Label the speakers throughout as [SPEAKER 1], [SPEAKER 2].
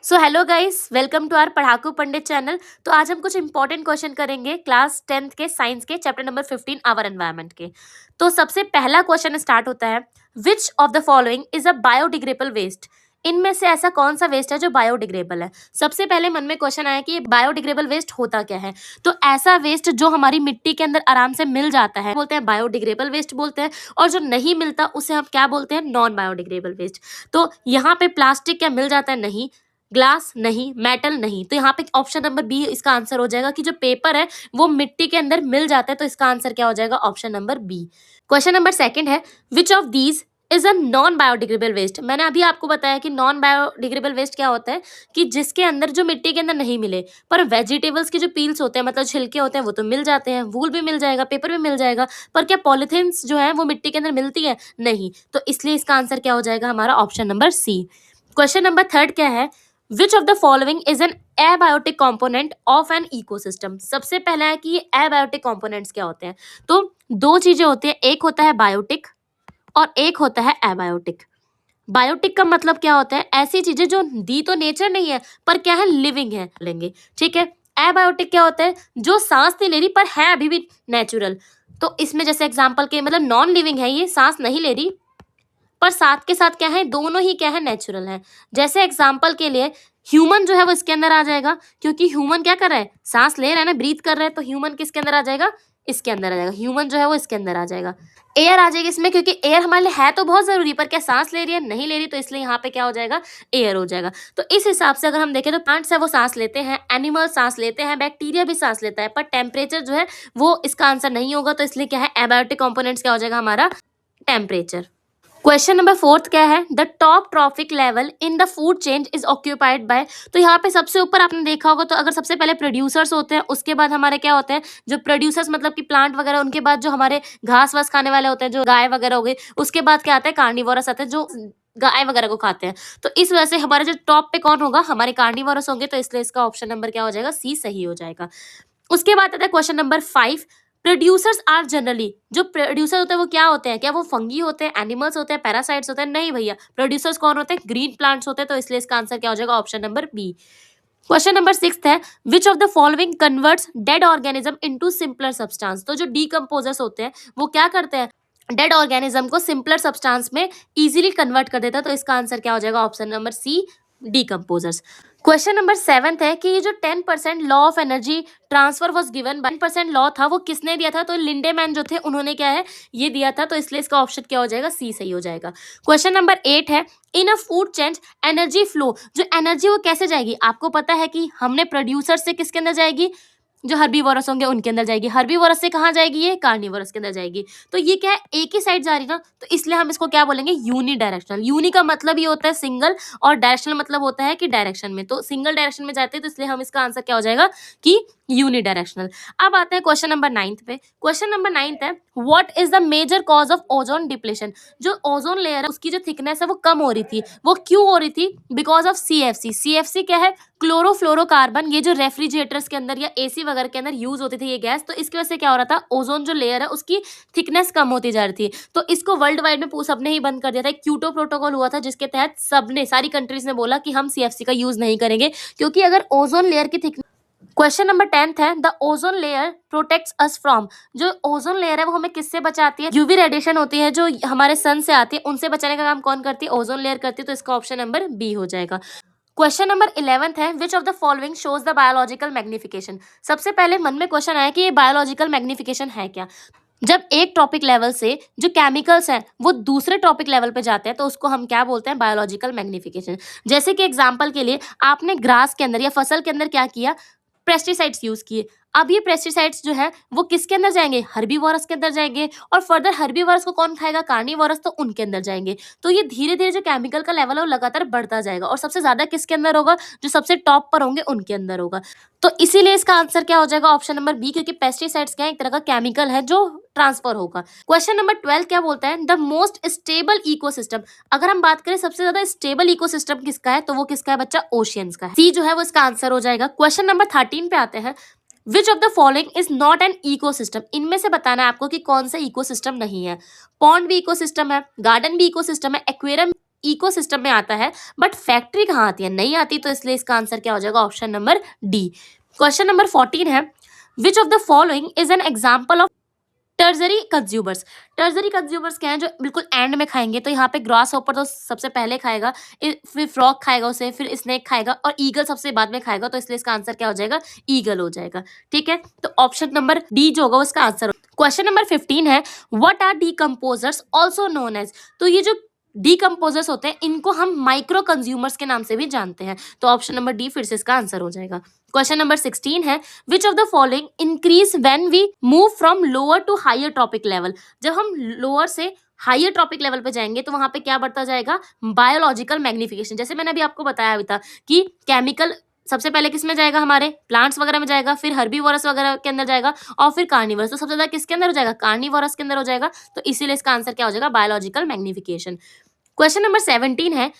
[SPEAKER 1] So hello guys, welcome to our Padhaku Pandit channel. तो आज हम कुछ इंपॉर्टेंट क्वेश्चन करेंगे क्लास 10th के साइंस के चैप्टर नंबर 15 आवर एनवायरनमेंट के। तो सबसे पहला क्वेश्चन स्टार्ट होता है, which of the following is a biodegradable waste. इनमें से ऐसा कौन सा वेस्ट है जो बायोडिग्रेडेबल है। सबसे पहले मन में क्वेश्चन आया कि बायोडिग्रेडेबल वेस्ट होता क्या है। तो ऐसा वेस्ट जो हमारी मिट्टी के अंदर आराम से मिल जाता है बोलते हैं बायोडिग्रेडेबल वेस्ट बोलते हैं, और जो नहीं मिलता उसे हम क्या बोलते हैं, नॉन बायोडिग्रेडेबल वेस्ट। तो यहाँ पे प्लास्टिक क्या मिल जाता है, नहीं। ग्लास नहीं, मेटल नहीं। तो यहाँ पे ऑप्शन नंबर बी इसका आंसर हो जाएगा कि जो पेपर है वो मिट्टी के अंदर मिल जाता है। तो इसका आंसर क्या हो जाएगा, option number B. Question number second है, which of these is a non biodegradable waste. मैंने अभी आपको बताया कि नॉन बायोडिग्रेडेबल वेस्ट क्या होता है कि जिसके अंदर जो मिट्टी के अंदर नहीं मिले, पर वेजिटेबल्स के जो पील्स होते हैं मतलब छिलके होते हैं वो तो मिल जाते हैं, वूल भी मिल जाएगा, पेपर भी मिल जाएगा। पर क्या पॉलिथीन्स जो है वो मिट्टी के अंदर मिलती है, नहीं। तो इसलिए इसका आंसर क्या हो जाएगा हमारा, option number C. Question number third क्या है, which of the following is an abiotic component of an ecosystem. सबसे पहला है कि ये एबायोटिक कॉम्पोनेंट्स क्या होते हैं। तो दो चीजें होती हैं, एक होता है बायोटिक और एक होता है एबायोटिक। बायोटिक का मतलब क्या होता है, ऐसी चीजें जो दी तो नेचर नहीं है पर क्या है, लिविंग है, लेंगे, ठीक है। एबायोटिक क्या होता है, जो सांस नहीं ले रही पर है अभी भी नेचुरल। तो इसमें जैसे एग्जांपल के मतलब नॉन लिविंग है, ये सांस नहीं ले रही पर साथ के साथ क्या है, दोनों ही क्या है, नेचुरल है। जैसे एग्जाम्पल के लिए ह्यूमन जो है वो इसके अंदर आ जाएगा, क्योंकि ह्यूमन क्या कर रहा है, सांस ले रहा है ना, ब्रीथ कर रहा है। तो ह्यूमन किसके अंदर आ जाएगा, इसके अंदर आ जाएगा। ह्यूमन जो है वो इसके अंदर आ जाएगा। एयर आ जाएगी इसमें, क्योंकि एयर हमारे लिए है तो बहुत जरूरी, पर क्या सांस ले रही है, नहीं ले रही। तो इसलिए यहाँ पे क्या हो जाएगा, एयर हो जाएगा। तो इस हिसाब से अगर हम देखें तो प्लांट्स है वो सांस लेते हैं, एनिमल सांस लेते हैं, बैक्टीरिया भी सांस लेता है, पर टेम्परेचर जो है वो इसका आंसर नहीं होगा। तो इसलिए क्या है, एबायोटिक कॉम्पोनेंट्स क्या हो जाएगा हमारा, टेम्परेचर। क्वेश्चन नंबर फोर्थ क्या है, the top trophic level in the food chain is occupied by. तो यहाँ पे सबसे ऊपर आपने देखा होगा, तो अगर सबसे पहले प्रोड्यूसर्स होते हैं, उसके बाद हमारे क्या होते हैं, जो प्रोड्यूसर्स मतलब कि प्लांट वगैरह, उनके बाद जो हमारे घास वास खाने वाले होते हैं, जो गाय वगैरह हो गई, उसके बाद क्या आता है, कार्निवोरस आते हैं जो गाय वगैरह को खाते हैं। तो इस वजह से हमारे जो टॉप पे कौन होगा, हमारे कार्निवोरस होंगे। तो इसलिए इसका ऑप्शन नंबर क्या हो जाएगा, सी सही हो जाएगा। उसके बाद आता है question number 5, producers are generally. जो प्रोड्यूसर होते हैं वो क्या होते हैं, क्या वो फंगी होते हैं, एनिमल्स होते हैं, पैरासाइट्स होते हैं, नहीं भैया। प्रोड्यूसर्स कौन होते हैं, ग्रीन प्लांट्स होते हैं। तो इसलिए इसका आंसर क्या हो जाएगा, option number B. Question number 6 है, which of the following converts dead organism into simpler substance. तो जो डीकंपोजर्स होते हैं वो क्या करते हैं, डेड ऑर्गेनिज्म को सिंपलर सब्सटेंस में इजीली कन्वर्ट कर देता है। तो इसका आंसर क्या हो जाएगा, option number C, decomposers. Question number 7 है कि ये जो 10% law of energy transfer was given by, 10% law था वो किसने दिया था, तो लिंडेमैन जो थे उन्होंने क्या है, ये दिया था। तो इसलिए इसका ऑप्शन क्या हो जाएगा, सी सही हो जाएगा। क्वेश्चन नंबर 8 है, in a food chain energy flow. जो एनर्जी वो कैसे जाएगी, आपको पता है कि हमने प्रोड्यूसर से किसके अंदर जाएगी, जो हर्बीवोरस होंगे उनके अंदर जाएगी। हर्बीवोरस से कहाँ जाएगी, ये कार्निवोरस के अंदर जाएगी। तो ये क्या है, एक ही साइड जा रही ना, तो इसलिए हम इसको क्या बोलेंगे, यूनी डायरेक्शनल। यूनी का मतलब ये होता है सिंगल, और डायरेक्शनल मतलब होता है कि डायरेक्शन में। तो सिंगल डायरेक्शन में जाते हैं, तो इसलिए हम इसका आंसर क्या हो जाएगा कि यूनी डायरेक्शनल। अब आते हैं क्वेश्चन नंबर 9 पे। क्वेश्चन नंबर 9 है, what is the major cause of ozone depletion. जो ओजोन लेयर है उसकी जो थिकनेस है वो कम हो रही थी, वो क्यों हो रही थी, बिकॉज ऑफ सीएफसी। सीएफसी क्या है, क्लोरोफ्लोरोकार्बन। ये जो रेफ्रिजरेटर्स के अंदर या एसी वगैरह के अंदर यूज होती थी ये गैस, तो इसकी वजह से क्या हो रहा था, ओजोन जो लेयर है उसकी थिकनेस कम होती जा रही थी। तो इसको वर्ल्ड वाइड में सबने ही बंद कर दिया था। क्योटो प्रोटोकॉल हुआ था जिसके तहत सबने, सारी कंट्रीज ने बोला कि हम सीएफसी का यूज नहीं करेंगे, क्योंकि अगर ओजोन लेयर की थिकनेस। क्वेश्चन नंबर 10 है, the ozone layer protects us from. जो ओजोन लेयर है वो हमें किससे बचाती है, यूवी रेडिएशन होती है जो हमारे सन से आती है, उनसे बचाने का काम कौन करती है, ओजोन लेयर करती है। तो इसका ऑप्शन नंबर बी हो जाएगा। क्वेश्चन नंबर 11 है, which of the following shows the biological magnification. सबसे पहले मन में क्वेश्चन आया कि ये बायोलॉजिकल मैग्निफिकेशन है क्या। जब एक टॉपिक लेवल से जो केमिकल्स हैं वो दूसरे टॉपिक लेवल पे जाते हैं, तो उसको हम क्या बोलते हैं, बायोलॉजिकल मैग्निफिकेशन। जैसे कि एग्जांपल के लिए आपने ग्रास के अंदर या फसल के अंदर क्या किया, पेस्टिसाइड्स यूज किए। अब ये पेस्टिसाइड्स जो है वो किसके अंदर जाएंगे, हर्बीवोरस के अंदर जाएंगे, और फर्दर हर्बीवोरस को कौन खाएगा, कार्निवोरस, तो उनके अंदर जाएंगे। तो ये धीरे धीरे जो केमिकल का लेवल है वो लगातार बढ़ता जाएगा, और सबसे ज्यादा किसके अंदर होगा, जो सबसे टॉप पर होंगे उनके अंदर होगा। तो इसीलिए इसका आंसर क्या हो जाएगा, ऑप्शन नंबर बी, क्योंकि पेस्टिसाइड्स क्या है, एक तरह का केमिकल है जो ट्रांसफर होगा। क्वेश्चन नंबर 12 क्या बोलता है, द मोस्ट स्टेबल इकोसिस्टम। अगर हम बात करें सबसे ज्यादा स्टेबल इकोसिस्टम किसका है, तो वो किसका है बच्चा, ओशियंस का है। सी जो है वो इसका आंसर हो जाएगा। क्वेश्चन नंबर 13 पे आते हैं, विच of the following is not an ecosystem. इनमें से बताना है आपको कि कौन सा इकोसिस्टम नहीं है। पॉन्ड भी इकोसिस्टम है, गार्डन भी इकोसिस्टम है, एक्वेरियम इकोसिस्टम में आता है, बट फैक्ट्री कहाँ आती है, नहीं आती, तो इसलिए इसका आंसर क्या हो जाएगा, option number D. Question number 14 है, which of the following is an example of टर्जरी consumers. टर्जरी consumers क्या है, जो बिल्कुल एंड में खाएंगे, तो यहाँ पे ग्रास हॉपर तो सबसे पहले खाएगा, फिर फ्रॉग खाएगा उसे, फिर स्नेक खाएगा और ईगल सबसे बाद में खाएगा, तो इसलिए इसका आंसर क्या हो जाएगा, ईगल हो जाएगा। ठीक है, तो ऑप्शन नंबर डी जो होगा उसका आंसर। क्वेश्चन नंबर 15 है, what are decomposers also known as. तो ये जो डीकम्पोजर्स होते हैं इनको हम माइक्रो कंज्यूमर्स के नाम से भी जानते हैं, तो ऑप्शन नंबर डी फिर से इसका आंसर हो जाएगा। क्वेश्चन नंबर 16 है, which of the following increase when we move from lower to higher trophic level. जब हम लोअर से हायर ट्रॉपिक लेवल पे जाएंगे तो वहां पे क्या बढ़ता जाएगा, बायोलॉजिकल मैग्निफिकेशन। जैसे मैंने अभी आपको बताया भी था कि केमिकल सबसे पहले किस में जाएगा, हमारे प्लांट्स वगैरह में जाएगा, फिर हर्बीवोरस वगैरह के अंदर जाएगा और फिर कार्निवोरस। तो सबसे ज्यादा किसके अंदर हो जाएगा, कार्निवोरस के अंदर हो जाएगा, तो इसीलिए इसका आंसर क्या हो जाएगा, बायोलॉजिकल मैग्निफिकेशन। क्वेश्चन नंबर 17 है,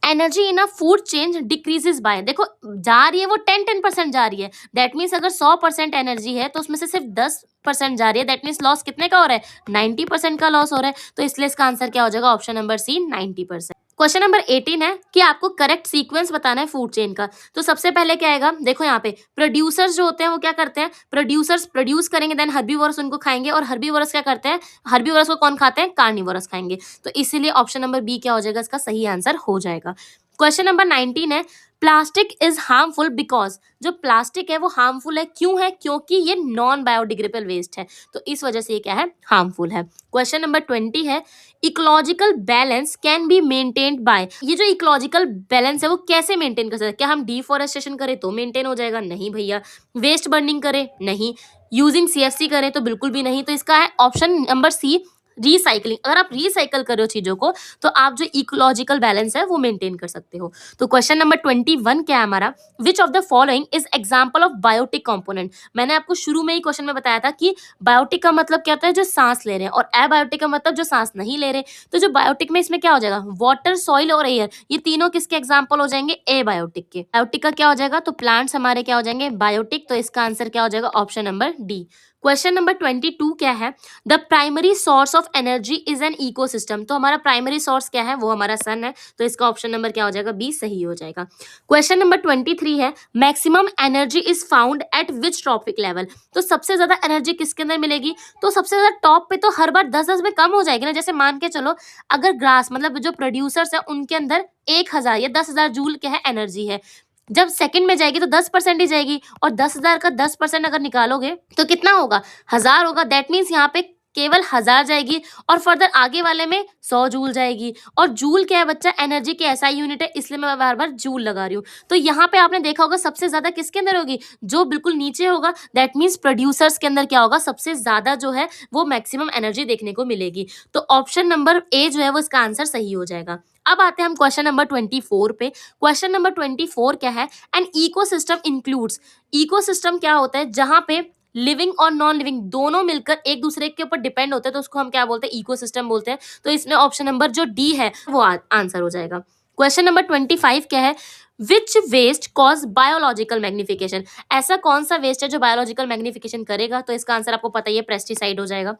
[SPEAKER 1] energy in a food change decreases by. देखो जा रही है वो 10% जा रही है, दैट मीन्स अगर 100% एनर्जी है तो उसमें से सिर्फ 10% जा रही है, दैट मीन्स लॉस कितने का हो रहा है, 90% का लॉस हो रहा है, तो इसलिए इसका आंसर क्या हो जाएगा, option number C 90%। Question number 18 है कि आपको करेक्ट सीक्वेंस बताना है फूड चेन का। तो सबसे पहले क्या आएगा, देखो यहाँ पे प्रोड्यूसर्स जो होते हैं वो क्या करते हैं, प्रोड्यूसर्स प्रोड्यूस करेंगे, देन हर्बीवोरस उनको खाएंगे, और हर्बीवोरस क्या करते हैं, हर्बीवोरस को कौन खाते हैं, कार्निवोरस खाएंगे, तो इसीलिए ऑप्शन नंबर बी क्या हो जाएगा, इसका सही आंसर हो जाएगा। क्वेश्चन नंबर 19 है, प्लास्टिक इज हार्मफुल बिकॉज। जो प्लास्टिक है वो हार्मफुल है, क्यों है, क्योंकि ये नॉन बायोडिग्रेडेबल वेस्ट है, तो इस वजह से ये क्या है, हार्मफुल है। क्वेश्चन नंबर 20 है, ecological balance can be maintained by. ये जो इकोलॉजिकल बैलेंस है वो कैसे मेंटेन कर सकते हैं, क्या हम डिफॉरेस्टेशन करें तो मेंटेन हो जाएगा, नहीं भैया, वेस्ट बर्निंग करें नहीं, यूजिंग सीएफसी करें तो बिल्कुल भी नहीं, तो इसका है ऑप्शन नंबर सी, रिसाइकलिंग। अगर आप रिसाइकल कर रहे हो चीजों को तो आप जो इकोलॉजिकल बैलेंस है वो मेंटेन कर सकते हो। तो क्वेश्चन नंबर 21 क्या है हमारा, which of the following is example of biotic component. मैंने आपको शुरू में ही क्वेश्चन में बताया था कि बायोटिक का मतलब क्या होता है, जो सांस ले रहे हैं, और एबायोटिक का मतलब जो सांस नहीं ले रहे। तो जो बायोटिक में इसमें क्या हो जाएगा, वाटर, सॉइल और एयर, ये तीनों किसके एग्जाम्पल हो जाएंगे, एबायोटिक के। बायोटिक का क्या हो जाएगा, तो प्लांट्स हमारे क्या हो जाएंगे, बायोटिक, तो इसका आंसर क्या हो जाएगा, option number D. Question number 22 क्या है, the primary source of energy is an ecosystem. तो हमारा प्राइमरी सोर्स क्या है, वो हमारा सन है, तो इसका ऑप्शन नंबर क्या हो जाएगा, बी सही हो जाएगा। क्वेश्चन नंबर 23 है, maximum energy is found at which tropic level. तो सबसे ज्यादा एनर्जी किसके अंदर मिलेगी, तो सबसे ज्यादा टॉप पे तो हर बार 10-10 में कम हो जाएगी ना। जैसे मान के चलो अगर ग्रास मतलब जो प्रोड्यूसर्स है उनके अंदर 1000 या 10,000 जूल क्या है, एनर्जी है, जब सेकंड में जाएगी तो 10% ही जाएगी, और 10,000 का 10% अगर निकालोगे तो कितना होगा, 1000 होगा, दैट मीन्स यहाँ पे केवल 1000 जाएगी, और फर्दर आगे वाले में 100 जूल जाएगी। और जूल क्या है बच्चा, एनर्जी की ऐसा यूनिट है, इसलिए मैं बार बार जूल लगा रही हूँ। तो यहाँ पे आपने देखा होगा सबसे ज्यादा किसके अंदर होगी, जो बिल्कुल नीचे होगा, दैट मीन्स प्रोड्यूसर्स के अंदर क्या होगा, सबसे ज्यादा जो है वो मैक्सिमम एनर्जी देखने को मिलेगी। तो ऑप्शन नंबर ए जो है वो इसका आंसर सही हो जाएगा। अब आते हैं हम क्वेश्चन नंबर 24 पे। क्वेश्चन नंबर 24 क्या है, एन इकोसिस्टम इंक्लूड्स। इकोसिस्टम क्या होता है, जहां पे लिविंग और नॉन लिविंग दोनों मिलकर एक दूसरे के ऊपर डिपेंड होते हैं, तो उसको हम क्या बोलते हैं, इकोसिस्टम बोलते हैं। तो इसमें ऑप्शन नंबर जो डी है वो आंसर हो जाएगा। क्वेश्चन नंबर 25 क्या है, which waste cause biological magnification. ऐसा कौन सा वेस्ट है जो बायोलॉजिकल मैग्निफिकेशन करेगा, तो इसका आंसर आपको पता ही है, पेस्टिसाइड हो जाएगा।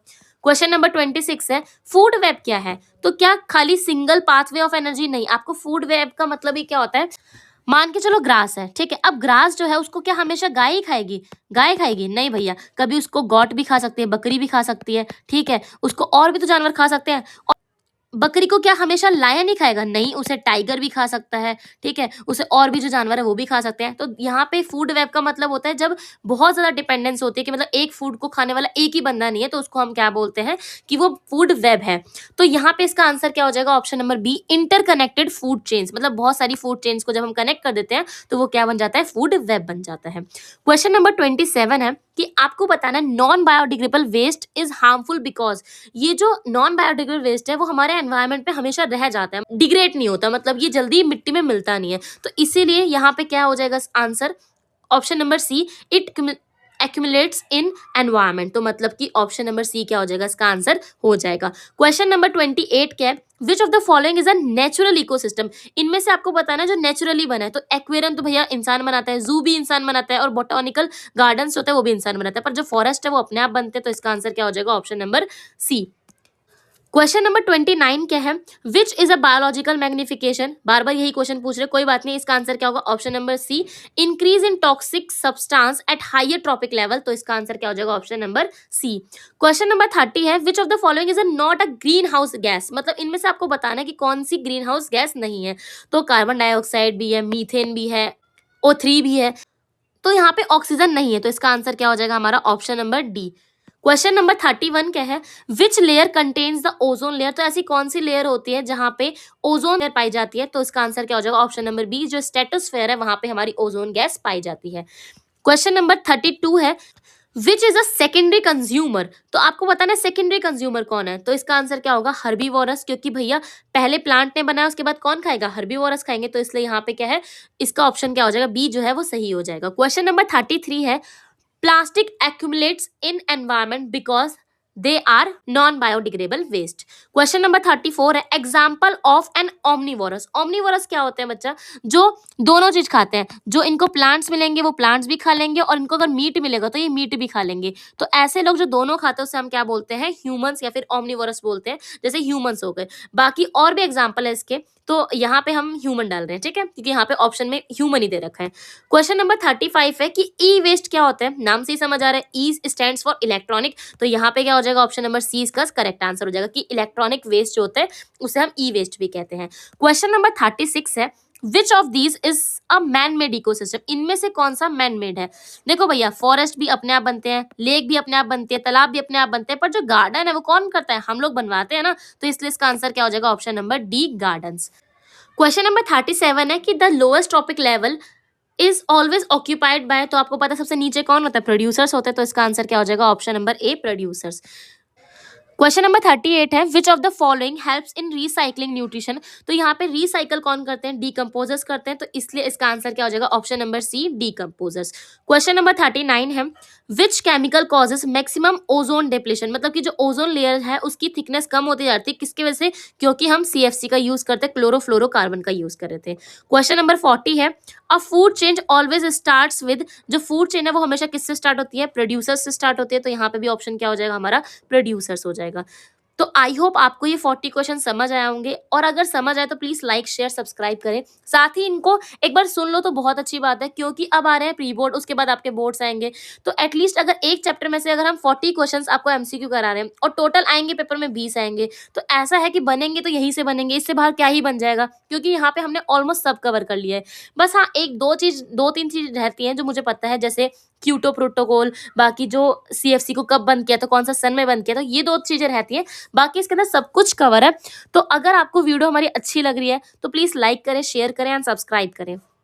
[SPEAKER 1] क्वेश्चन नंबर 26 है, फूड वेब क्या है। तो क्या खाली सिंगल पाथवे ऑफ एनर्जी, नहीं, आपको फूड वेब का मतलब ही क्या होता है, मान के चलो ग्रास है, ठीक है, अब ग्रास जो है उसको क्या हमेशा गाय ही खाएगी, गाय खाएगी, नहीं भैया, कभी उसको गॉट भी खा सकती है, बकरी भी खा सकती है, ठीक है, उसको और भी तो जानवर खा सकते हैं। और बकरी को क्या हमेशा लायन ही खाएगा, नहीं, उसे टाइगर भी खा सकता है, ठीक है, उसे और भी जो जानवर है वो भी खा सकते हैं। तो यहाँ पे फूड वेब का मतलब होता है जब बहुत ज्यादा डिपेंडेंस होती है, कि मतलब एक फूड को खाने वाला एक ही बंदा नहीं है, तो उसको हम क्या बोलते हैं कि वो फूड वेब है। तो यहाँ पे इसका आंसर क्या हो जाएगा, option number B, interconnected food chains. मतलब बहुत सारी फूड चेन्स को जब हम कनेक्ट कर देते हैं तो वो क्या बन जाता है, फूड वेब बन जाता है। क्वेश्चन नंबर 27 है कि आपको बताना है, non biodegradable waste is harmful because. ये जो नॉन बायोडिग्रेडेबल वेस्ट है वो हमारे एनवायरनमेंट पे हमेशा रह जाता है, डिग्रेड नहीं होता, मतलब ये जल्दी मिट्टी में मिलता नहीं है, तो इसीलिए यहाँ पे क्या हो जाएगा answer, option number C, it accumulates in environment. तो मतलब कि ऑप्शन नंबर सी क्या हो जाएगा, इसका आंसर हो जाएगा। क्वेश्चन नंबर 28 क्या है, which of the following is a natural ecosystem. इनमें से आपको बताना है जो नेचुरली बना है। तो एक्वेरियम तो भैया इंसान बनाता है, जू भी इंसान बनाता है, और बोटानिकल गार्डन्स होता है वो भी इंसान बनाता है, पर जो फॉरेस्ट है वो अपने आप बनते हैं, तो इसका आंसर क्या हो जाएगा, option number C. Question number 29 क्या है, which is a biological magnification, बार बार यही क्वेश्चन पूछ रहे, कोई बात नहीं, इसका आंसर क्या होगा, option number C, increase in toxic substance at higher trophic level, तो इसका आंसर क्या हो जाएगा, option number C. Question number 30 है, which of the following is a not a green house gas, मतलब इनमें से आपको बताना है कि कौन सी ग्रीन हाउस गैस नहीं है, तो कार्बन डाइऑक्साइड भी है, मीथेन भी है, O3 भी है, तो यहाँ पे ऑक्सीजन नहीं है, तो इसका आंसर क्या हो जाएगा हमारा, option number D. Question number 31 क्या है, which layer contains the ozone layer, तो ऐसी कौन सी लेयर होती है जहां पे ओजोन लेयर पाई जाती है, तो इसका आंसर क्या हो जाएगा, ऑप्शन नंबर बी, जो स्ट्रेटोस्फेयर है वहां पे हमारी ओजोन गैस पाई जाती है। क्वेश्चन नंबर 32 है, which is a secondary consumer, तो आपको बताना है सेकेंडरी कंज्यूमर कौन है, तो इसका आंसर क्या होगा, हर्बीवोरस, क्योंकि भैया पहले प्लांट ने बनाया उसके बाद कौन खाएगा, हर्बीवोरस खाएंगे, तो इसलिए यहाँ पे क्या है, इसका ऑप्शन क्या हो जाएगा, बी जो है वो सही हो जाएगा। क्वेश्चन नंबर 33 है, plastic accumulates in environment because they are non biodegradable waste। Question number 34 है, example of an omnivorous, omnivorous क्या होते हैं बच्चा, जो दोनों चीज खाते हैं, जो इनको प्लांट्स मिलेंगे वो प्लांट्स भी खा लेंगे और इनको अगर मीट मिलेगा तो ये मीट भी खा लेंगे, तो ऐसे लोग जो दोनों खाते हैं उसे हम क्या बोलते हैं, ह्यूमंस या फिर omnivorous बोलते हैं, जैसे ह्यूमंस हो गए। बाकी और भी एग्जाम्पल है इसके, तो यहाँ पे हम ह्यूमन डाल रहे हैं, ठीक है, क्योंकि यहाँ पे ऑप्शन में ह्यूमन ही दे रखा है। क्वेश्चन नंबर 35 है कि ई वेस्ट क्या होता है, नाम से ही समझ आ रहा है, ई स्टैंड्स फॉर इलेक्ट्रॉनिक, तो यहाँ पे क्या हो जाएगा, ऑप्शन नंबर सी इसका करेक्ट आंसर हो जाएगा कि इलेक्ट्रॉनिक वेस्ट जो होता है उसे हम ई वेस्ट भी कहते हैं। क्वेश्चन नंबर 36 है, which of these is a man made ecosystem, इनमें से कौन सा मैन मेड है। देखो भैया, फॉरेस्ट भी अपने आप बनते हैं, लेक भी अपने आप बनती है, तालाब भी अपने आप बनते हैं, पर जो गार्डन है वो कौन करता है, हम लोग बनवाते हैं ना, तो इसलिए इसका आंसर क्या हो जाएगा, option number D, gardens. Question number 37 है कि the lowest trophic level is always occupied by, तो आपको पता है सबसे नीचे कौन होता है, प्रोड्यूसर्स होते हैं, तो इसका आंसर क्या हो जाएगा, option number A, producers. Question number 38 है, which of the following helps in recycling nutrition, तो यहाँ पे रिसाइकल कौन करते हैं, डीकम्पोजर्स करते हैं, तो इसलिए इसका आंसर क्या हो जाएगा, option number C, decomposers. Question number 39 है, which chemical causes maximum ozone depletion, मतलब कि जो ओजोन लेयर है उसकी थिकनेस कम होती जाती है, किसकी वजह से, क्योंकि हम सीएफसी का यूज करते हैं, क्लोरोफ्लोरोकार्बन का यूज कर रहे थे। क्वेश्चन नंबर 40 है, अ food chain always starts with, जो फूड चेन है वो हमेशा किससे स्टार्ट होती है, प्रोड्यूसर्स से स्टार्ट होती है, तो यहाँ पे भी ऑप्शन क्या हो जाएगा हमारा, प्रोड्यूसर्स हो जाएगा। तो आई होप आपको ये 40 क्वेश्चन समझ आए होंगे, और अगर समझ आए तो प्लीज लाइक शेयर सब्सक्राइब करें, साथ ही इनको एक बार सुन लो तो बहुत अच्छी बात है, क्योंकि अब आ रहे हैं प्री बोर्ड, उसके बाद आपके बोर्ड्स आएंगे, तो एटलीस्ट अगर एक चैप्टर में से अगर हम 40 क्वेश्चंस आपको एमसीक्यू करा रहे हैं और टोटल आएंगे पेपर में 20 आएंगे, तो ऐसा है कि बनेंगे तो यहीं से बनेंगे, इससे बाहर क्या ही बन जाएगा, क्योंकि यहाँ पे हमने ऑलमोस्ट सब कवर कर लिया है। बस हाँ, एक दो तीन चीज रहती हैं जो मुझे पता है, जैसे क्योटो प्रोटोकॉल, बाकी जो सीएफसी को कब बंद किया था, कौन सा सन में बंद किया था, ये दो चीजें रहती हैं, बाकी इसके अंदर सब कुछ कवर है। तो अगर आपको वीडियो हमारी अच्छी लग रही है तो प्लीज लाइक करें, शेयर करें एंड सब्सक्राइब करें।